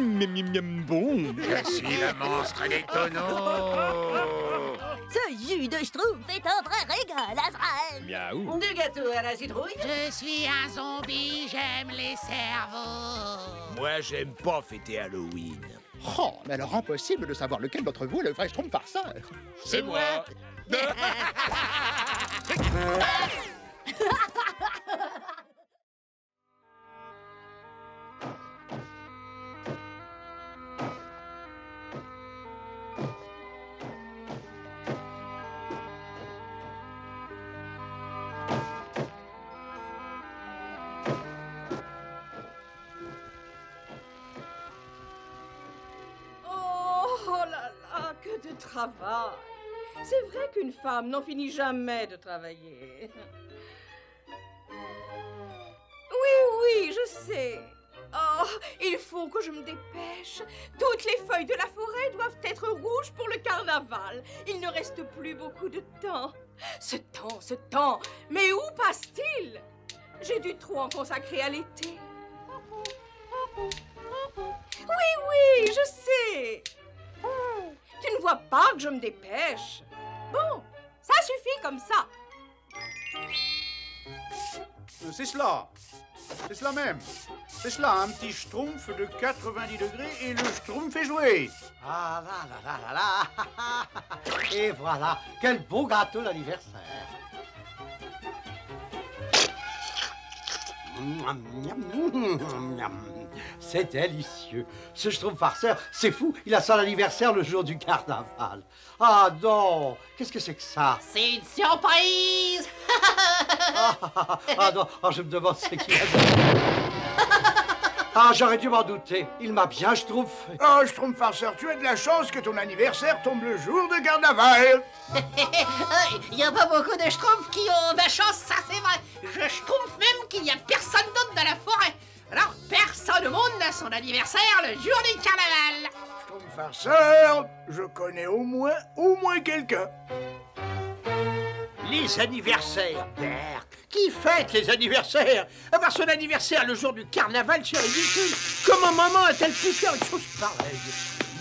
Bon. Je suis le monstre des tonneaux. Ce jus de schtroumpf est un vrai régal, Azrael. Miaou. Du gâteau à la citrouille. Je suis un zombie, j'aime les cerveaux. Moi, j'aime pas fêter Halloween. Oh, mais alors impossible de savoir lequel d'entre vous est le vrai Schtroumpf farceur. C'est moi. Oh là là, que de travail! C'est vrai qu'une femme n'en finit jamais de travailler. Oui, je sais. Oh, il faut que je me dépêche. Toutes les feuilles de la forêt doivent être rouges pour le carnaval. Il ne reste plus beaucoup de temps. Ce temps. Mais où passe-t-il? J'ai dû trop en consacrer à l'été. Oui, je sais. Tu ne vois pas que je me dépêche? Bon, ça suffit comme ça. C'est cela. C'est cela même. C'est cela, un petit schtroumpf de 90 degrés et le schtroumpf est joué. Ah là. Et voilà, quel beau gâteau d'anniversaire. C'est délicieux. Ce schtroumpf farceur, c'est fou. Il a son anniversaire le jour du carnaval. Ah non, qu'est-ce que c'est que ça? C'est une surprise. Ah non, je me demande ce qu'il a. Ah, j'aurais dû m'en douter. Il m'a bien schtroumpfé. Oh, schtroumpf farceur, tu as de la chance que ton anniversaire tombe le jour de carnaval. Il n'y a pas beaucoup de schtroumpfs qui ont de la chance, ça c'est vrai. Je schtroumpf même qu'il n'y a personne d'autre dans la forêt. Alors, personne au monde n'a son anniversaire le jour du carnaval. Schtroumpf farceur, je connais au moins quelqu'un. Les anniversaires, Berk. Qui fête les anniversaires? Avoir son anniversaire le jour du carnaval, c'est ridicule. Comment maman a-t-elle pu faire une chose pareille?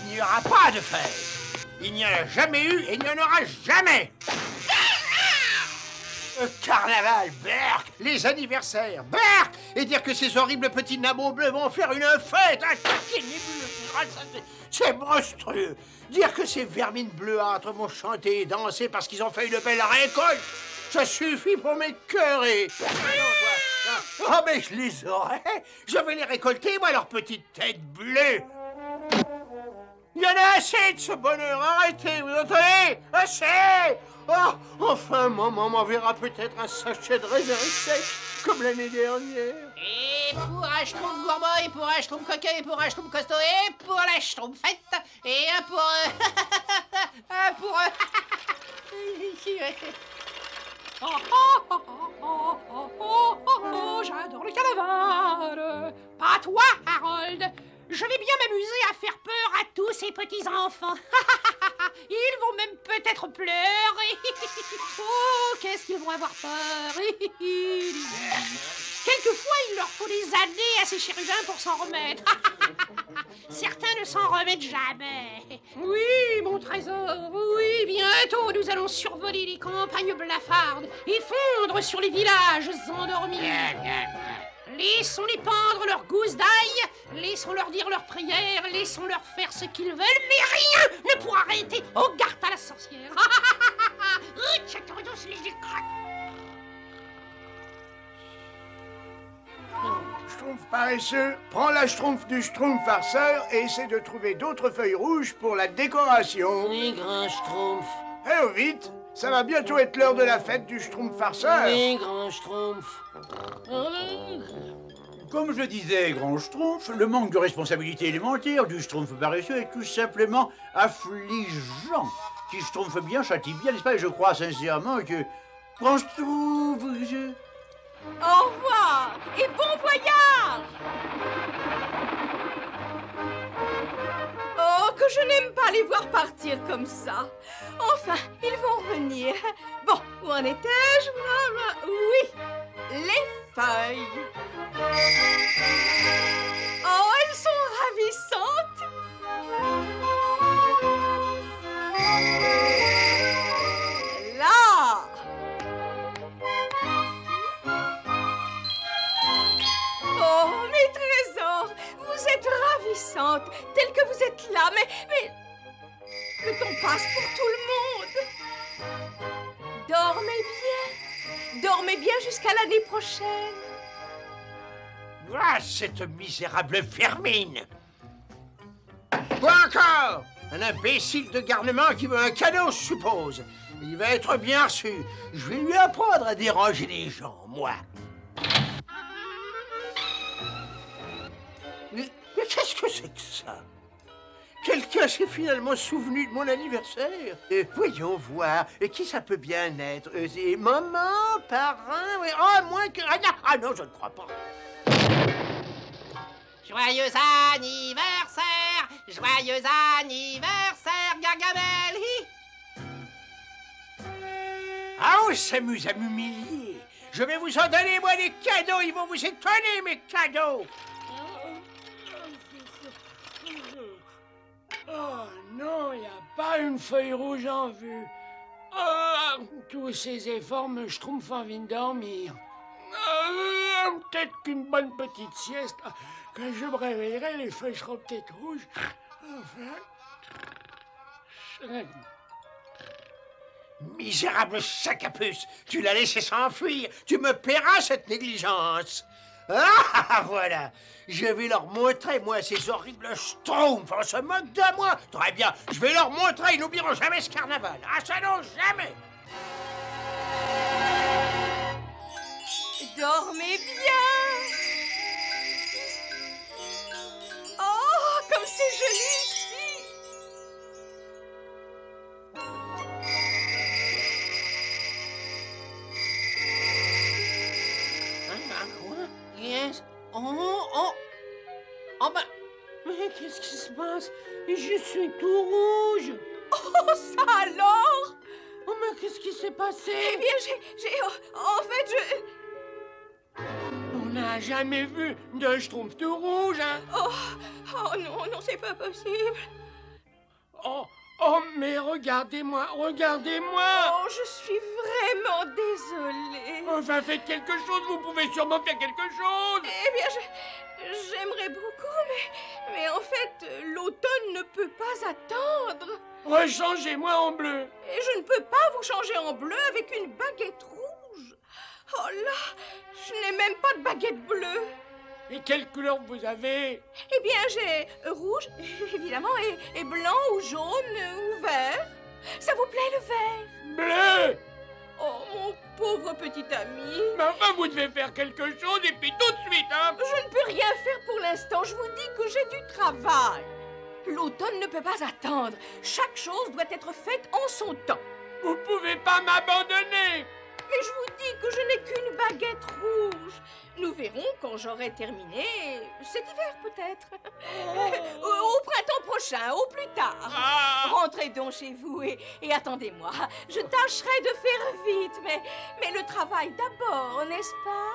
Il n'y aura pas de fête. Il n'y en a jamais eu et il n'y en aura jamais. Carnaval, Berk. Les anniversaires, Berk. Et dire que ces horribles petits nabots bleus vont faire une fête. C'est monstrueux. Dire que ces vermines bleuâtres vont chanter et danser parce qu'ils ont fait une belle récolte, ça suffit pour m'écœurer. Oh, mais je les aurai. Je vais les récolter, moi, leurs petites têtes bleues. Il y en a assez de ce bonheur. Arrêtez, vous entendez? Assez. Oh, enfin, maman m'enverra peut-être un sachet de raisins secs, comme l'année dernière. Et pour un schtroumpf gourmand, et pour un schtroumpf coquin, et pour un schtroumpf costaud, et pour la schtroumpfette, et un pour... un pour... J'adore le carnaval. Pas toi, Harold. Je vais bien m'amuser à faire peur à tous ces petits-enfants. Ils vont même peut-être pleurer. Oh, qu'est-ce qu'ils vont avoir peur. Quelquefois, il leur faut des années à ces chérubins pour s'en remettre. Certains ne s'en remettent jamais. Oui, mon trésor, oui, bientôt nous allons survoler les campagnes blafardes et fondre sur les villages endormis. Laissons-les pendre leurs gousses d'ail, laissons-leur dire leurs prières, laissons-leur faire ce qu'ils veulent, mais rien ne pourra arrêter Hogarth à la sorcière. Schtroumpf paresseux, prends la schtroumpf du schtroumpf farceur et essaie de trouver d'autres feuilles rouges pour la décoration. Oui, grand schtroumpf. Eh, oh, vite, ça va bientôt être l'heure de la fête du schtroumpf farceur. Oui, grand schtroumpf. Comme je disais, grand schtroumpf, le manque de responsabilité élémentaire du schtroumpf paresseux est tout simplement affligeant. Qui schtroumpf bien châtie bien, n'est-ce pas? Et je crois sincèrement que... Grand schtroumpf... Au revoir et bon voyage! Oh, que je n'aime pas les voir partir comme ça. Enfin, ils vont revenir. Bon, où en étais-je? Oui, les feuilles. Oh, elles sont ravissantes. Vous êtes ravissante, telle que vous êtes là, mais le temps passe pour tout le monde. Dormez bien jusqu'à l'année prochaine. Ah, cette misérable vermine! Quoi encore? Un imbécile de garnement qui veut un cadeau, je suppose. Il va être bien reçu. Je vais lui apprendre à déranger les gens, moi. Mais qu'est-ce que c'est que ça? Quelqu'un s'est finalement souvenu de mon anniversaire. Voyons voir, qui ça peut bien être? C'est maman, parrain, oui. Ah, moins que... Ah non, je ne crois pas. Joyeux anniversaire! Joyeux anniversaire, Gargamel! Ah, on s'amuse à m'humilier. Je vais vous en donner, moi, des cadeaux. Ils vont vous étonner, mes cadeaux. Oh non, il n'y a pas une feuille rouge en vue. Oh, tous ces efforts me schtroumpfent envie de dormir. Peut-être qu'une bonne petite sieste. Quand je me réveillerai, les feuilles seront peut-être rouges. Enfin... Misérable sac à puce, tu l'as laissé s'enfuir. Tu me paieras cette négligence. Ah, voilà. Je vais leur montrer, moi, ces horribles schtroumpfs. On se moque de moi. Très bien, je vais leur montrer. Ils n'oublieront jamais ce carnaval. Ah, ça non, jamais. Dormez bien. Oh, comme c'est joli ici. Yes. Oh ben... Mais qu'est-ce qui se passe? Je suis tout rouge. Oh, ça alors? Oh, mais qu'est-ce qui s'est passé? Eh bien, en fait, On n'a jamais vu de schtroumpf tout rouge, hein? Oh non, c'est pas possible. Oh, mais regardez-moi. Oh, je suis vraiment désolée. Enfin, faites quelque chose, vous pouvez sûrement faire quelque chose. Eh bien, j'aimerais beaucoup, mais en fait, l'automne ne peut pas attendre. Rechangez-moi en bleu. Et je ne peux pas vous changer en bleu avec une baguette rouge. Oh là, je n'ai même pas de baguette bleue. Et quelle couleur vous avez? Eh bien, j'ai rouge, évidemment, et blanc ou jaune ou vert. Ça vous plaît, le vert? Bleu. Oh, mon pauvre petit ami. Mais enfin, vous devez faire quelque chose et puis tout de suite, hein? Je ne peux rien faire pour l'instant. Je vous dis que j'ai du travail. L'automne ne peut pas attendre. Chaque chose doit être faite en son temps. Vous pouvez pas m'abandonner. Mais je vous dis que je n'ai qu'une baguette rouge. Nous verrons quand j'aurai terminé. Cet hiver, peut-être. Au printemps prochain, au plus tard. Rentrez donc chez vous et attendez-moi. Je tâcherai de faire vite, mais le travail d'abord, n'est-ce pas?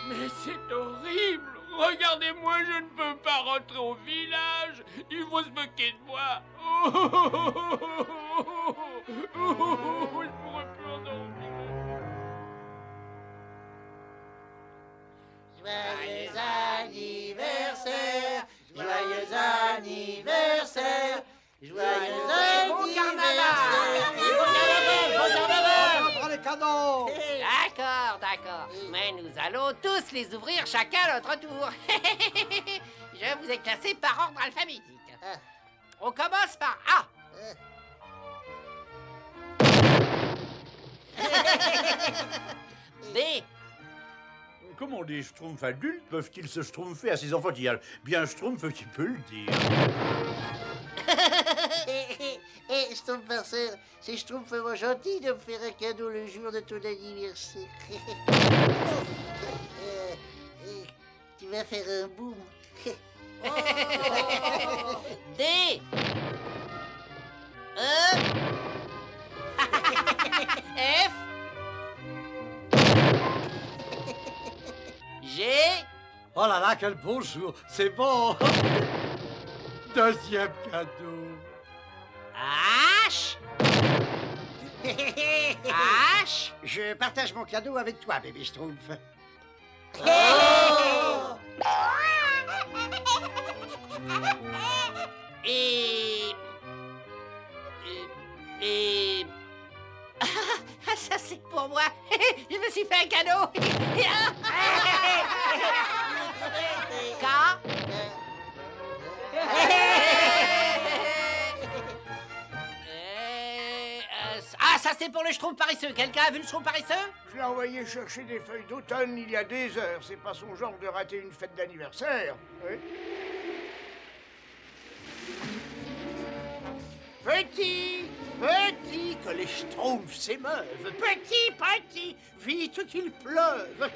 Mais c'est horrible. Regardez-moi, je ne peux pas rentrer au village. Il faut se moquer de moi. Je pourrais plus endormir. Joyeux anniversaire, joyeux anniversaire, joyeux anniversaire. Bon carnaval. On prend les cadeaux. D'accord. Mais nous allons tous les ouvrir chacun à notre tour. Je vous ai classé par ordre alphabétique. On commence par A. D. Comment des schtroumpfs adultes peuvent-ils se schtroumpfer à ces enfants? Il y a bien un schtroumpf qui peut le dire. Schtroumpfers, c'est Schtroumpf vraiment gentil de me faire un cadeau le jour de ton anniversaire. Tu vas faire un boom. D. E. F. G. Oh là là, quel beau jour. C'est bon. Deuxième cadeau. H. H. Je partage mon cadeau avec toi, bébé Schtroumpf. Oh fait un cadeau. Car ah, ça c'est pour le schtroumpf paresseux. Quelqu'un a vu le schtroumpf paresseux? Je l'ai envoyé chercher des feuilles d'automne il y a des heures. C'est pas son genre de rater une fête d'anniversaire. Oui. Petit, que les schtroumpfs s'émeuvent. Petit, vite qu'il pleuve.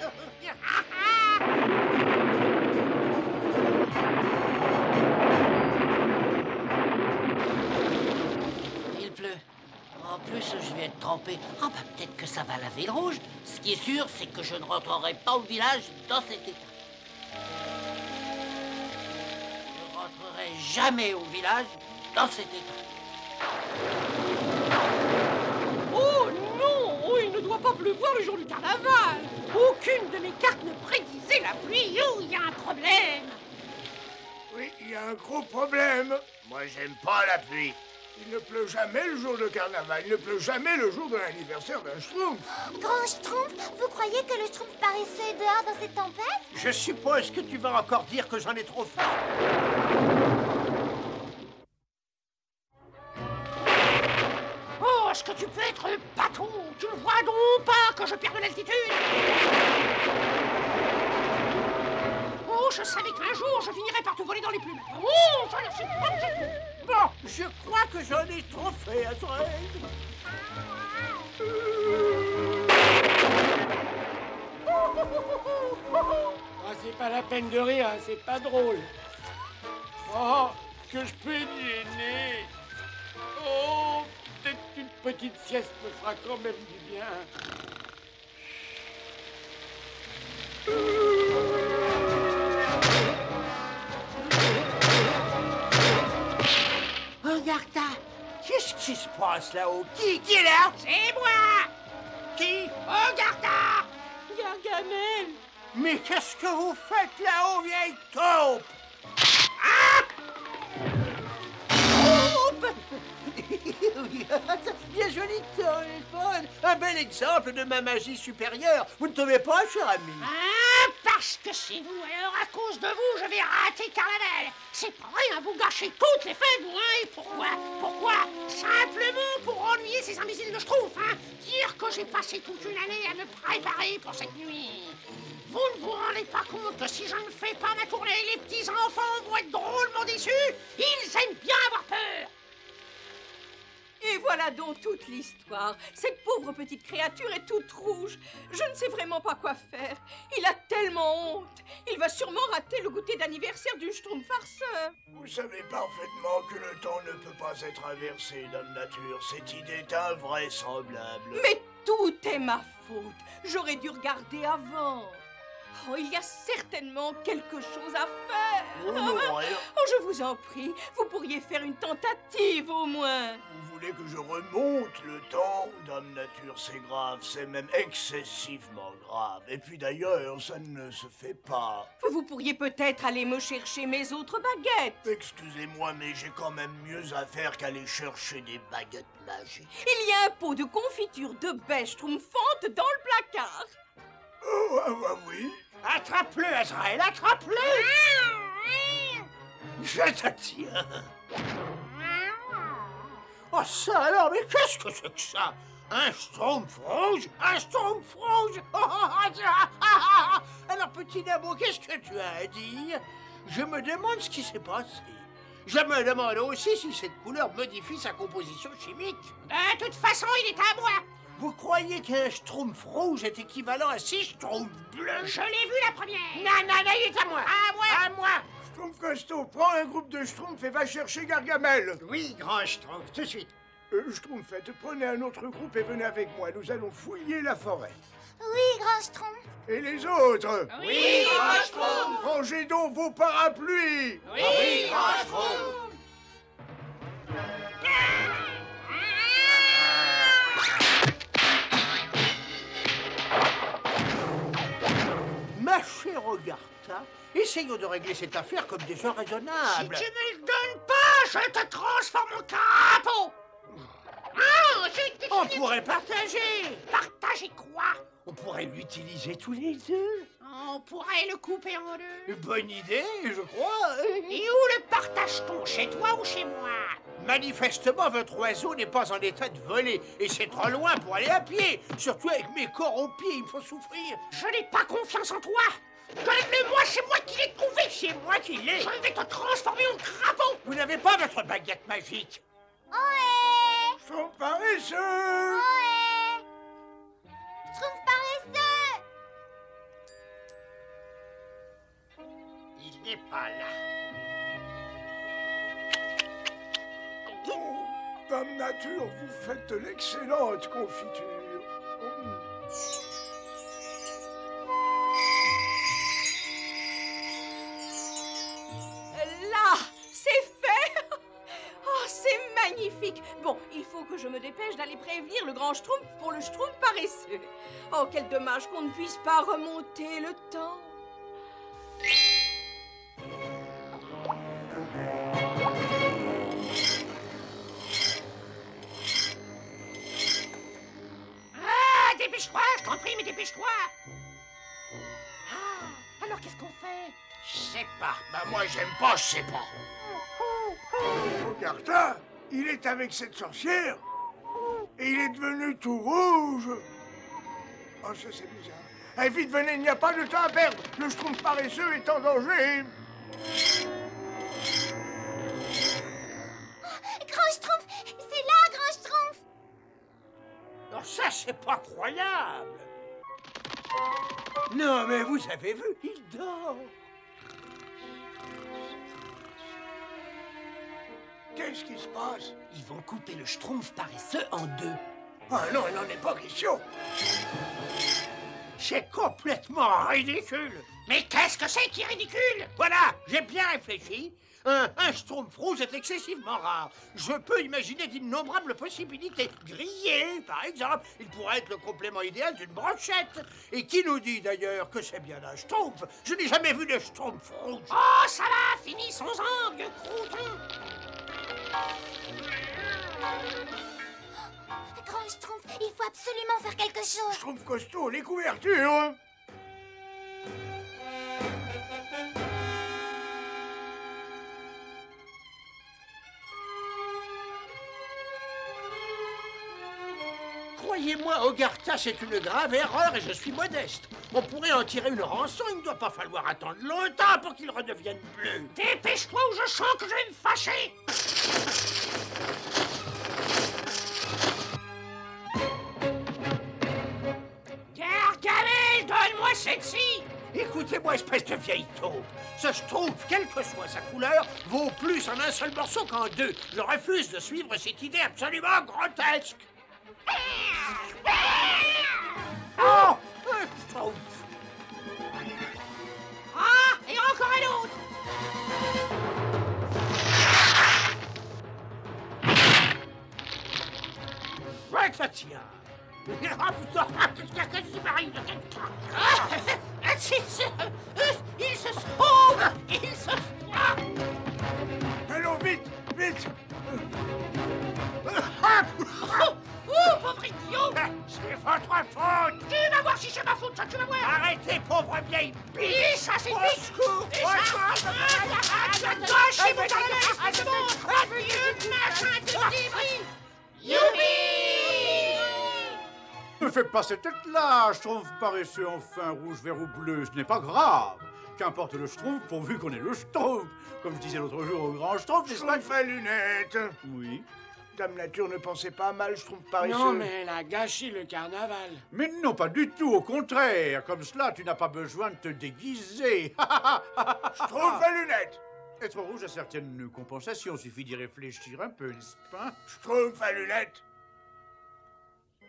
Il pleut. En plus, je vais être trempé. Ah bah peut-être que ça va laver le rouge. Ce qui est sûr, c'est que je ne rentrerai pas au village dans cet état. Je ne rentrerai jamais au village dans cet état. Oh non! Oh, il ne doit pas pleuvoir le jour du carnaval! Aucune de mes cartes ne prédisait la pluie! Oh, il y a un problème! Oui, il y a un gros problème. Moi, j'aime pas la pluie. Il ne pleut jamais le jour de carnaval. Il ne pleut jamais le jour de l'anniversaire d'un schtroumpf. Grand Schtroumpf, vous croyez que le Schtroumpf paresseux est dehors dans cette tempête? Je suppose que tu vas encore dire que j'en ai trop fait. Oh, est-ce que tu peux être bateau? Tu ne vois donc pas que je perds de l'altitude? Oh, je savais qu'un jour je finirais par te voler dans les plumes. Oh, ça ne suis pas... Bon, je crois que j'en ai trop fait, Azrael. Ah, c'est pas la peine de rire, hein, c'est pas drôle. Oh, que je peux être gêné. Oh, peut-être qu'une petite sieste me fera quand même du bien. Regarde, qu'est-ce qui se passe là-haut? Qui est là? C'est moi! Qui? Regarde! Gargamel! Mais qu'est-ce que vous faites là-haut, vieille taupe? Bien joli téléphone. Un bel exemple de ma magie supérieure. Vous ne trouvez pas, cher ami? Ah, parce que c'est vous. Alors, à cause de vous, je vais rater carnaval. C'est pas rien, vous gâchez toutes les fêtes, vous, hein. Et pourquoi? Pourquoi? Simplement pour ennuyer ces imbéciles de Schtroumpf, hein. Dire que j'ai passé toute une année à me préparer pour cette nuit. Vous ne vous rendez pas compte que si je ne fais pas ma tournée, les petits enfants vont être drôlement déçus? Ils aiment bien avoir peur. Et voilà donc toute l'histoire. Cette pauvre petite créature est toute rouge. Je ne sais vraiment pas quoi faire. Il a tellement honte. Il va sûrement rater le goûter d'anniversaire du Schtroumpf farceur. Vous savez parfaitement que le temps ne peut pas être inversé, Dame Nature. Cette idée est invraisemblable. Mais tout est ma faute. J'aurais dû regarder avant. Oh, il y a certainement quelque chose à faire. Oh, non, rien. Oh, je vous en prie, vous pourriez faire une tentative au moins. Vous voulez que je remonte le temps? Dame Nature, c'est grave, c'est même excessivement grave. Et puis d'ailleurs, ça ne se fait pas. Vous pourriez peut-être aller me chercher mes autres baguettes. Excusez-moi, mais j'ai quand même mieux à faire qu'aller chercher des baguettes magiques. Il y a un pot de confiture de bêche schtroumpfante dans le placard. Oh, ah, oui. Attrape-le, Azrael, attrape-le! Je te tiens. Oh, ça alors, mais qu'est-ce que c'est que ça? Un Schtroumpf rouge? Un Schtroumpf rouge? Alors, petit Nabo, qu'est-ce que tu as à dire? Je me demande ce qui s'est passé. Je me demande aussi si cette couleur modifie sa composition chimique. De toute façon, il est à moi. Vous croyez qu'un Schtroumpf rouge est équivalent à 6 Schtroumpfs bleus? Je l'ai vu la première. Non, il est à moi. À moi. À moi. Schtroumpf Costaud, prends un groupe de Schtroumpfs et va chercher Gargamel. Oui, grand Schtroumpf, tout de suite. Schtroumpfette, prenez un autre groupe et venez avec moi. Nous allons fouiller la forêt. Oui, Grand Schtroumpf. Et les autres? Oui, grand Schtroumpf. Rangez donc vos parapluies. Oui, grand Schtroumpf. Ma chère Ogartha, essayons de régler cette affaire comme des gens Si raisonnables. tu me le donnes pas, je te transforme en crapaud. Ah, On pourrait partager. Partager quoi? On pourrait l'utiliser tous les deux. On pourrait le couper en deux. Une bonne idée, je crois. Et où le partage-t-on? Chez toi ou chez moi? Manifestement, votre oiseau n'est pas en état de voler. Et c'est trop loin pour aller à pied. Surtout avec mes corps aux pieds, il me faut souffrir. Je n'ai pas confiance en toi. Donne-le-moi, c'est moi qui l'ai trouvé. C'est moi qui l'ai. Je vais te transformer en crapaud. Vous n'avez pas votre baguette magique. Ohé! Schtroumpf paresseux! Ohé! Schtroumpf paresseux! Il n'est pas là. Oh, Dame Nature, vous faites de l'excellente confiture. Là, c'est fait. Oh, c'est magnifique. Bon, il faut que je me dépêche d'aller prévenir le grand Schtroumpf pour le Schtroumpf paresseux. Oh, quel dommage qu'on ne puisse pas remonter le temps. Ah, dépêche-toi, je t'en prie, mais dépêche-toi. Ah, alors qu'est-ce qu'on fait? Je sais pas. Bah moi j'aime pas, je sais pas. Augartin, il est avec cette sorcière et il est devenu tout rouge. Oh, ça c'est bizarre. Eh, vite, venez, il n'y a pas de temps à perdre. Le Schtroumpf paresseux est en danger. Grand Schtroumpf! C'est là, Grand Schtroumpf! Non, ça, c'est pas croyable. Non, mais vous avez vu, il dort. Qu'est-ce qui se passe? Ils vont couper le Schtroumpf paresseux en deux. Ah non, il n'en est pas question. C'est complètement ridicule. Mais qu'est-ce que c'est qui est ridicule? Voilà, j'ai bien réfléchi. Un Schtroumpf rouge est excessivement rare. Je peux imaginer d'innombrables possibilités. Grillé, par exemple, il pourrait être le complément idéal d'une brochette. Et qui nous dit d'ailleurs que c'est bien un Schtroumpf? Je n'ai jamais vu de Schtroumpf rouge. Oh, ça va, finissons-en, vieux crouton. Grand Schtroumpf, il faut absolument faire quelque chose. Schtroumpf costaud, les couvertures. Croyez-moi, Augartin, c'est une grave erreur et je suis modeste. On pourrait en tirer une rançon, il ne doit pas falloir attendre longtemps pour qu'il redevienne bleu. Dépêche-toi ou je sens que je vais me fâcher. Gargamel, donne-moi celle-ci. Écoutez-moi, espèce de vieille taupe. Ce Schtroumpf, quelle que soit sa couleur, vaut plus en un seul morceau qu'en deux. Je refuse de suivre cette idée absolument grotesque. Oh, un Schtroumpf. Ah, et encore un autre. Ouais, ça tient. Ah, putain, qu'est-ce qui m'arrive? Il se sauve. Il se sauve. Allons, vite, vite. Oh, pauvre idiot. C'est votre faute. Tu vas voir si c'est ma faute, ça, tu vas voir. Arrêtez, pauvre vieille biche. Et ça, c'est Au vite. secours. Et ça, gâchez mon carnet, c'est bon. Vieux machin de débris. Youpi. Ne fais pas cette tête-là, Schtroumpf paresseux enfin rouge, vert ou bleu, ce n'est pas grave. Qu'importe le Schtroumpf, pourvu qu'on ait le Schtroumpf. Comme je disais l'autre jour au grand Schtroumpf, n'est-ce pas? Schtroumpf à lunettes. Oui. Dame Nature ne pensait pas mal Schtroumpf paresseux. Non, mais elle a gâché le carnaval. Mais non, pas du tout, au contraire. Comme cela, tu n'as pas besoin de te déguiser. Schtroumpf à lunettes. Être rouge a certaines compensations, suffit d'y réfléchir un peu, n'est-ce pas? Schtroumpf à lunettes.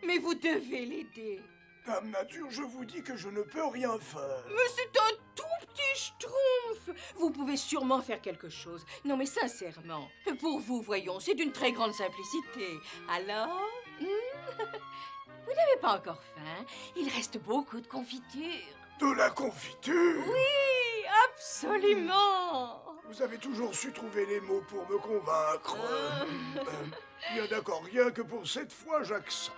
Mais vous devez l'aider. Dame Nature, je vous dis que je ne peux rien faire. Mais c'est un tout petit Schtroumpf. Vous pouvez sûrement faire quelque chose. Non, mais sincèrement, pour vous, voyons, c'est d'une très grande simplicité. Alors, vous n'avez pas encore faim. Il reste beaucoup de confiture. De la confiture? Oui, absolument. Vous avez toujours su trouver les mots pour me convaincre. Bien d'accord, rien que pour cette fois, j'accepte.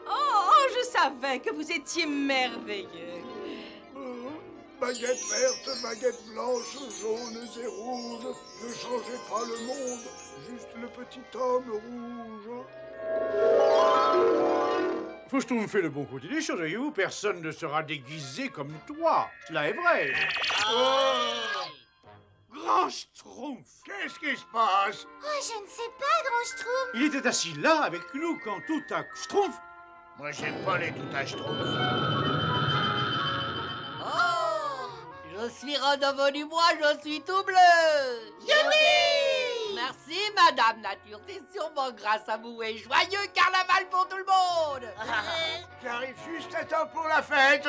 Oh, je savais que vous étiez merveilleux. Baguettes vertes, baguettes blanches, jaunes et rouges. Ne changez pas le monde, juste le petit homme rouge. Faut que je trouve fait le bon côté des choses, voyez-vous. Personne ne sera déguisé comme toi. Cela est vrai. Grand Schtroumpf! Qu'est-ce qui se passe? Oh, je ne sais pas, Grand Schtroumpf. Il était assis là avec nous quand tout à Schtroumpf. Moi, j'aime pas les tout à Schtroumpf. Oh, je suis redevenu du bois, je suis tout bleu. Youpi! Merci, Madame Nature. C'est sûrement grâce à vous et joyeux carnaval pour tout le monde. J'arrive juste à temps pour la fête.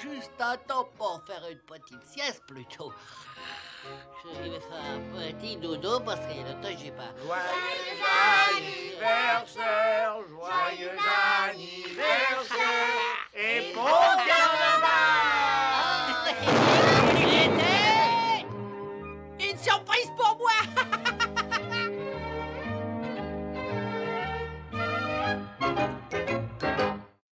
Juste à temps pour faire une petite sieste plutôt. Je vais faire un petit dodo parce qu'il y a longtemps que j'ai pas. Joyeux anniversaire, joyeux anniversaire, et bon carnaval.